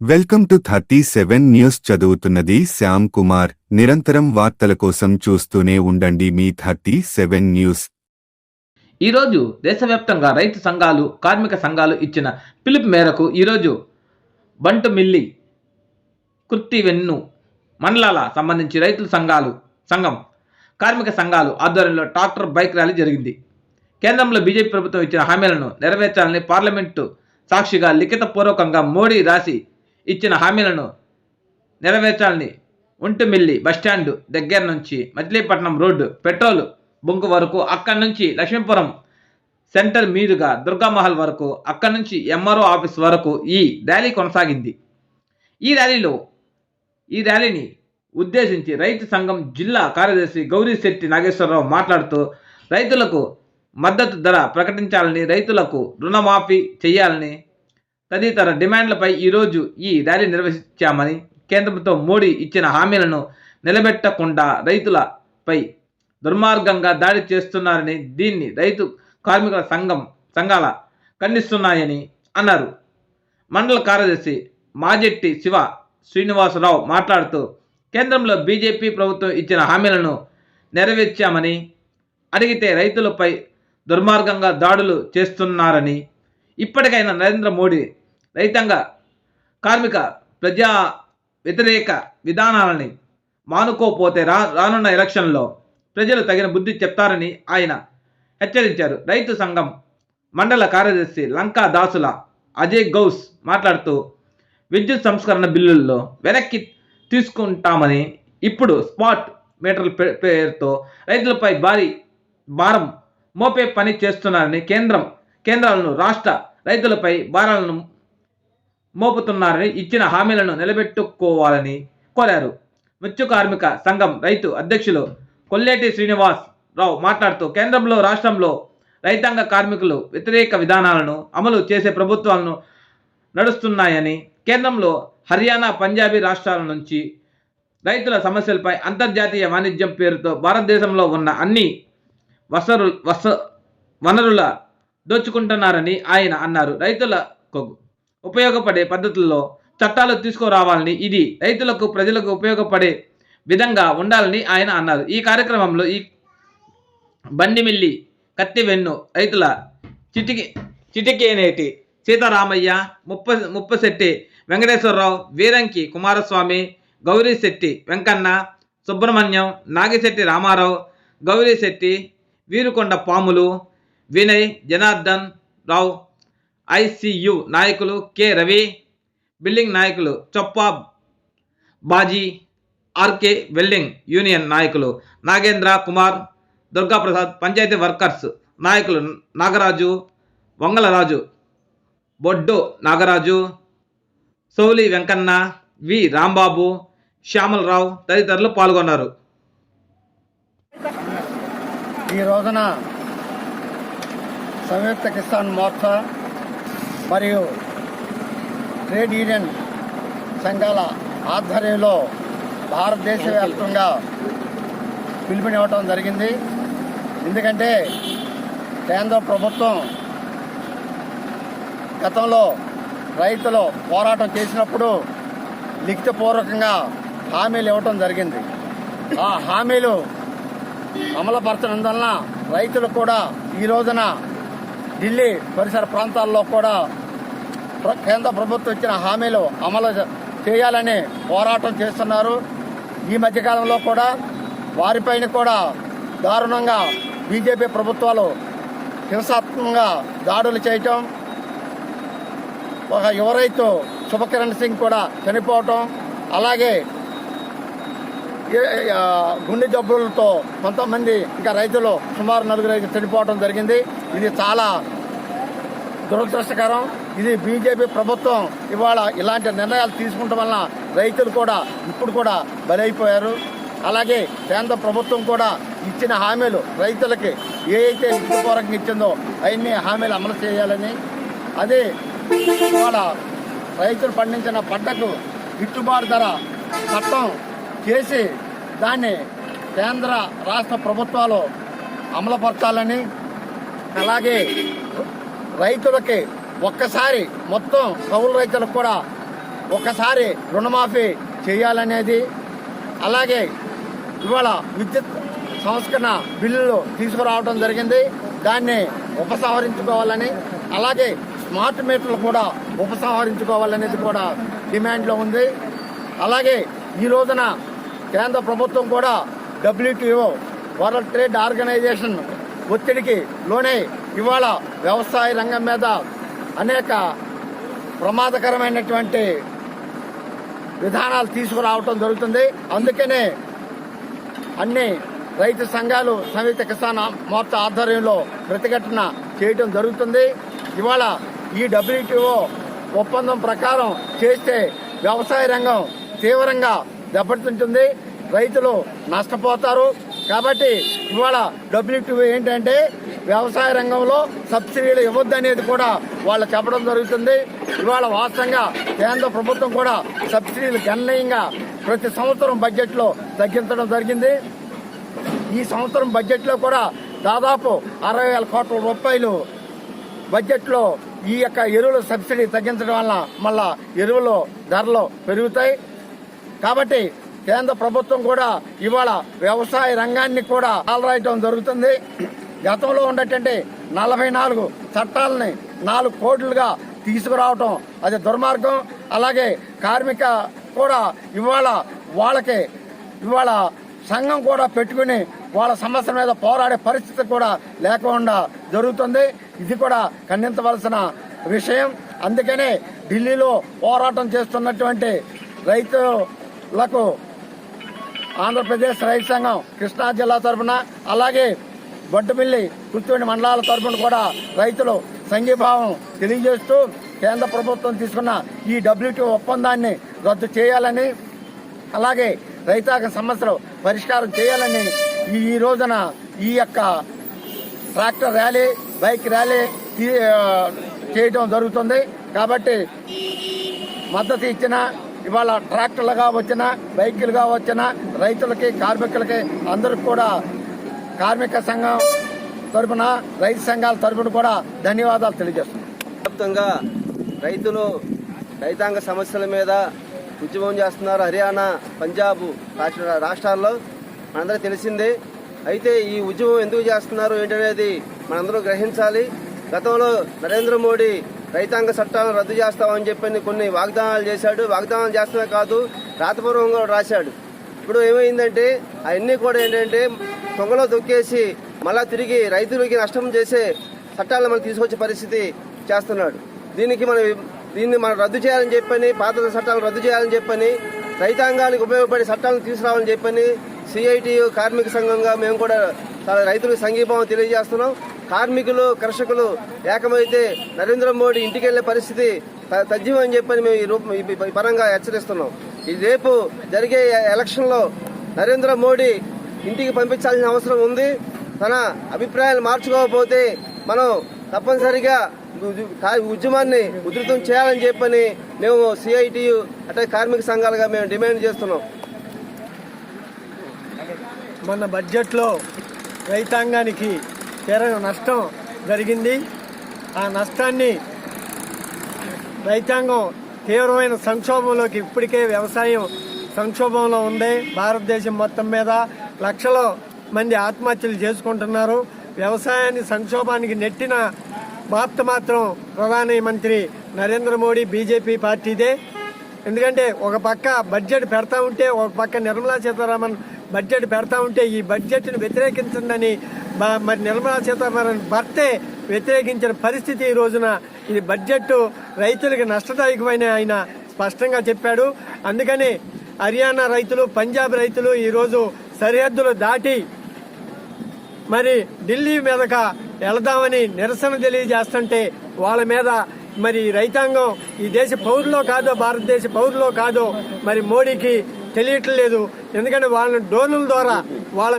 Welcome to 37 news. చదువుతున్నది శ్యామ్ కుమార్. నిరంతరం వార్తల కోసం చూస్తూనే ఉండండి మీ 37 న్యూస్. ఈరోజు దేశవ్యాప్తంగా రైతు సంఘాలు, కార్మిక సంఘాలు ఇచ్చిన పిలుపు మేరకు ఈరోజు బంటుమిల్లి, కుర్తివెన్ను మండలాల సంబంధించి రైతుల సంఘం, కార్మిక సంఘాలు ఆధ్వర్యంలో ట్రాక్టర్ బైక్ ర్యాలీ జరిగింది. కేంద్రంలో బీజేపీ ప్రభుత్వం ఇచ్చిన హామీలను నెరవేర్చాలని పార్లమెంటు సాక్షిగా లిఖితపూర్వకంగా మోడీ రాసి ఇచ్చిన హామీలను నెరవేర్చాలని ఒంటిమిల్లి బస్టాండ్ దగ్గర నుంచి మచిలీపట్నం రోడ్డు పెట్రోల్ బొంకు వరకు, అక్కడి నుంచి లక్ష్మీపురం సెంటర్ మీదుగా దుర్గామహల్ వరకు, అక్కడి నుంచి ఎంఆర్ఓ ఆఫీస్ వరకు ఈ ర్యాలీ కొనసాగింది. ఈ ర్యాలీని ఉద్దేశించి రైతు సంఘం జిల్లా కార్యదర్శి గౌరీశెట్టి నాగేశ్వరరావు మాట్లాడుతూ, రైతులకు మద్దతు ధర ప్రకటించాలని, రైతులకు రుణమాఫీ చేయాలని తదితర డిమాండ్లపై ఈరోజు ఈ ర్యాలీ నిర్వహించామని, కేంద్రంతో మోడీ ఇచ్చిన హామీలను నిలబెట్టకుండా రైతులపై దుర్మార్గంగా దాడి చేస్తున్నారని, దీన్ని రైతు కార్మికుల సంఘాల ఖండిస్తున్నాయని అన్నారు. మండల కార్యదర్శి మాజెట్టి శివ శ్రీనివాసరావు మాట్లాడుతూ, కేంద్రంలో బీజేపీ ప్రభుత్వం ఇచ్చిన హామీలను నెరవేర్చామని, అడిగితే రైతులపై దుర్మార్గంగా దాడులు చేస్తున్నారని, ఇప్పటికైనా నరేంద్ర మోడీ రైతాంగ, కార్మిక, ప్రజా వ్యతిరేక విధానాలని మానుకోపోతే రానున్న ఎలక్షన్లో ప్రజలు తగిన బుద్ధి చెప్తారని ఆయన హెచ్చరించారు. రైతు సంఘం మండల కార్యదర్శి లంకా దాసుల అజయ్ గౌస్ మాట్లాడుతూ, విద్యుత్ సంస్కరణ బిల్లుల్లో వెనక్కి తీసుకుంటామని, ఇప్పుడు స్పాట్ మీటర్ల పేరుతో రైతులపై భారం మోపే పని చేస్తున్నారని, కేంద్రాలను రాష్ట్ర రైతులపై భారాలను మోపుతున్నారని, ఇచ్చిన హామీలను నిలబెట్టుకోవాలని కోరారు. మత్స్య కార్మిక సంఘం రైతు అధ్యక్షులు కొల్లేటి శ్రీనివాస్ రావు మాట్లాడుతూ, కేంద్రంలో, రాష్ట్రంలో రైతాంగ కార్మికులు వ్యతిరేక విధానాలను అమలు చేసే ప్రభుత్వాలను నడుస్తున్నాయని, కేంద్రంలో హర్యానా, పంజాబీ రాష్ట్రాల నుంచి రైతుల సమస్యలపై అంతర్జాతీయ వాణిజ్యం పేరుతో భారతదేశంలో ఉన్న అన్ని వనరుల దోచుకుంటున్నారని ఆయన అన్నారు. రైతులకు ఉపయోగపడే పద్ధతుల్లో చట్టాలు తీసుకురావాలని, ఇది రైతులకు, ప్రజలకు ఉపయోగపడే విధంగా ఉండాలని ఆయన అన్నారు. ఈ కార్యక్రమంలో బండిమిల్లి, కత్తివెన్ను రైతుల చిటికేనేటి సీతారామయ్య, ముప్పశెట్టి వెంకటేశ్వరరావు, వీరంకి కుమారస్వామి, గౌరీశెట్టి వెంకన్న, సుబ్రహ్మణ్యం, నాగిశెట్టి రామారావు, గౌరీశెట్టి, వీరుకొండ పాములు, వినయ్, జనార్దన్ రావు, ఐసియు నాయకులు కె రవి, బిల్డింగ్ నాయకులు Choppa Baji, RK welding union నాయకులు నాగేంద్ర కుమార్, దుర్గాప్రసాద్, పంచాయతీ వర్కర్స్ నాయకులు నాగరాజు, వంగలరాజు, బొడ్డు నాగరాజు, సౌలి వెంకన్న, వి రాంబాబు, శ్యామలరావు తదితరులు పాల్గొన్నారు. ఈ రోజున సంయుక్త కిసాన్ మోర్చా మరియు ట్రేడ్ యూనియన్ సంఘాల ఆధ్వర్యంలో భారతదేశ వ్యాప్తంగా పిలుపునివ్వటం జరిగింది. ఎందుకంటే కేంద్ర ప్రభుత్వం గతంలో రైతులు పోరాటం చేసినప్పుడు లిఖితపూర్వకంగా హామీలు ఇవ్వటం జరిగింది. ఆ హామీలు అమలుపరచనందువలన రైతులు కూడా ఈ రోజున ఢిల్లీ పరిసర ప్రాంతాల్లో కూడా కేంద్ర ప్రభుత్వం ఇచ్చిన హామీలు అమలు చేయాలని పోరాటం చేస్తున్నారు. ఈ మధ్యకాలంలో కూడా వారిపైన కూడా దారుణంగా బీజేపీ ప్రభుత్వాలు హింసాత్మకంగా దాడులు చేయటం, ఒక యువ రైతు శుభకిరణ్ సింగ్ కూడా చనిపోవటం, అలాగే గుండె జబ్బులతో కొంతమంది ఇంకా రైతులు సుమారు 4 చనిపోవడం జరిగింది. ఇది చాలా దురదృష్టకరం. ఇది బీజేపీ ప్రభుత్వం ఇవాళ ఇలాంటి నిర్ణయాలు తీసుకుంటం వలన రైతులు కూడా ఇప్పుడు కూడా బలైపోయారు. అలాగే కేంద్ర ప్రభుత్వం కూడా ఇచ్చిన హామీలు రైతులకి ఏదైతే లిఖితపూర్వకంగా ఇచ్చిందో అవన్నీ హామీలు అమలు చేయాలని, అదే ఇవాళ రైతులు పండించిన పంటకు గిట్టుబాటు ధర చట్టం చేసి దాన్ని కేంద్ర రాష్ట్ర ప్రభుత్వాలు అమలుపరచాలని, అలాగే రైతులకి ఒక్కసారి మొత్తం కౌలు రైతులకు కూడా ఒక్కసారి రుణమాఫీ చేయాలనేది, అలాగే ఇవాళ విద్యుత్ సంస్కరణ బిల్లులు తీసుకురావడం జరిగింది, దాన్ని ఉపసంహరించుకోవాలని, అలాగే స్మార్ట్ మీటర్లు కూడా ఉపసంహరించుకోవాలనేది కూడా డిమాండ్లో ఉంది. అలాగే ఈ రోజున కేంద్ర ప్రభుత్వం కూడా WTO వరల్డ్ ట్రేడ్ ఆర్గనైజేషన్ ఒత్తిడికి లోనే ఇవాళ వ్యవసాయ రంగం మీద అనేక ప్రమాదకరమైనటువంటి విధానాలు తీసుకురావటం జరుగుతుంది. అందుకనే అన్ని రైతు సంఘాలు సంయుక్త కిసాన్ మోర్చా ఆధ్వర్యంలో ప్రతిఘటన చేయడం జరుగుతుంది. ఇవాళ ఈ WTO ఒప్పందం ప్రకారం చేస్తే వ్యవసాయ రంగం తీవ్రంగా దెబ్బతింటుంది, రైతులు నష్టపోతారు. కాబట్టి ఇవాళ WTO ఏంటంటే వ్యవసాయ రంగంలో సబ్సిడీలు ఇవ్వద్దనేది కూడా వాళ్ళు చెప్పడం జరుగుతుంది. ఇవాళ వాస్తవంగా కేంద్ర ప్రభుత్వం కూడా సబ్సిడీలు గణనీయంగా ప్రతి సంవత్సరం బడ్జెట్లో తగ్గించడం జరిగింది. ఈ సంవత్సరం బడ్జెట్లో కూడా దాదాపు 60,000 కోట్ల రూపాయలు బడ్జెట్లో ఈ యొక్క ఎరువుల సబ్సిడీ తగ్గించడం వల్ల మళ్ళా ఎరువుల ధరలు పెరుగుతాయి. కాబట్టి కేంద్ర ప్రభుత్వం కూడా ఇవాళ వ్యవసాయ రంగాన్ని కూడా ఆలరాయటం జరుగుతుంది. గతంలో ఉన్నటువంటి 44 చట్టాలని 4 కోట్లుగా తీసుకురావటం అది దుర్మార్గం. అలాగే కార్మిక కూడా వాళ్ళకి ఇవాళ సంఘం కూడా పెట్టుకుని వాళ్ళ సమస్యల మీద పోరాడే పరిస్థితి కూడా లేకుండా జరుగుతుంది. ఇది కూడా ఖండించవలసిన విషయం. అందుకనే ఢిల్లీలో పోరాటం చేస్తున్నటువంటి రైతులకు ఆంధ్రప్రదేశ్ రైతు సంఘం కృష్ణా జిల్లా తరఫున, అలాగే బొడ్డుమిల్లి కుర్తివెండి మండలాల తరఫున కూడా రైతులు సంఘీభావం తెలియజేస్తూ కేంద్ర ప్రభుత్వం తీసుకున్న ఈ WTO ఒప్పందాన్ని రద్దు చేయాలని, అలాగే రైతాంగ సమస్యలు పరిష్కారం చేయాలని ఈ రోజున ఈ యొక్క ట్రాక్టర్ ర్యాలీ, బైక్ ర్యాలీ చేయడం జరుగుతుంది. కాబట్టి మద్దతు ఇచ్చిన ఇవాళ ట్రాక్టర్లుగా వచ్చిన బైకులుగా వచ్చిన రైతులకి కార్మికులకి అందరికి కూడా కార్మిక సంఘం తరఫున రైతు సంఘాల తరఫున కూడా ధన్యవాదాలు తెలియజేస్తున్నాం. వ్యాప్తంగా రైతులు రైతాంగ సమస్యల మీద ఉద్యమం చేస్తున్నారు. హర్యానా, పంజాబ్ రాష్ట్రాల్లో మనందరికీ తెలిసిందే. అయితే ఈ ఉద్యమం ఎందుకు చేస్తున్నారు ఏంటనేది మనందరూ గ్రహించాలి. గతంలో నరేంద్ర మోడీ రైతాంగ చట్టాలను రద్దు చేస్తామని చెప్పని కొన్ని వాగ్దానాలు చేశాడు. వాగ్దానాలు చేస్తమే కాదు, రాతపూర్వంగా రాశాడు. ఇప్పుడు ఏమైందంటే అవన్నీ కూడా ఏంటంటే తొంగలో తొక్కేసి మళ్ళా తిరిగి రైతులకి నష్టం చేసే చట్టాలను మనం తీసుకొచ్చే పరిస్థితి చేస్తున్నాడు. దీన్ని మనం రద్దు చేయాలని చెప్పని, పాత చట్టాలను రద్దు చేయాలని చెప్పని, రైతాంగానికి ఉపయోగపడే చట్టాలను తీసుకురావాలని చెప్పని CITU కార్మిక సంఘంగా మేము కూడా రైతులకు సంఘీభావం తెలియజేస్తున్నాం. కార్మికులు, కర్షకులు ఏకమైతే నరేంద్ర మోడీ ఇంటికి వెళ్లే పరిస్థితి తథ్యమని చెప్పని మేము ఈ పరంగా హెచ్చరిస్తున్నాం. ఈ రేపు జరిగే ఎలక్షన్లో నరేంద్ర మోడీ ఇంటికి పంపించాల్సిన అవసరం ఉంది. తన అభిప్రాయాలు మార్చుకోకపోతే మనం తప్పనిసరిగా ఉద్యమాన్ని ఉధృతం చేయాలని చెప్పని మేము CITU అంటే కార్మిక సంఘాలుగా మేము డిమాండ్ చేస్తున్నాం. మన బడ్జెట్లో రైతాంగానికి తీరని నష్టం జరిగింది. ఆ నష్టాన్ని రైతాంగం తీవ్రమైన సంక్షోభంలోకి, ఇప్పటికే వ్యవసాయం సంక్షోభంలో ఉంది. భారతదేశం మొత్తం మీద లక్షల మంది ఆత్మహత్యలు చేసుకుంటున్నారు. వ్యవసాయాన్ని సంక్షోభానికి నెట్టిన బాధ్యత మాత్రం ప్రధానమంత్రి నరేంద్ర మోడీ బీజేపీ పార్టీదే. ఎందుకంటే ఒక పక్క బడ్జెట్ పెడతా ఉంటే, ఒక పక్క నిర్మలా సీతారామన్ బడ్జెట్ పెడతా ఉంటే ఈ బడ్జెట్ను వ్యతిరేకించండి మరి నిర్మలా సీతారామన్ భర్తే వ్యతిరేకించిన పరిస్థితి ఈ రోజున. ఇది బడ్జెట్ రైతులకి నష్టదాయకమైన ఆయన స్పష్టంగా చెప్పాడు. అందుకని హర్యానా రైతులు, పంజాబ్ రైతులు ఈరోజు సరిహద్దులు దాటి మరి ఢిల్లీ మీదక వెళదామని నిరసన తెలియజేస్తుంటే వాళ్ళ మీద మరి రైతాంగం ఈ దేశ పౌరులో కాదో, భారతదేశ పౌరులో కాదో మరి మోడీకి తెలియట్లేదు. ఎందుకంటే వాళ్ళని డ్రోన్ల ద్వారా వాళ్ళ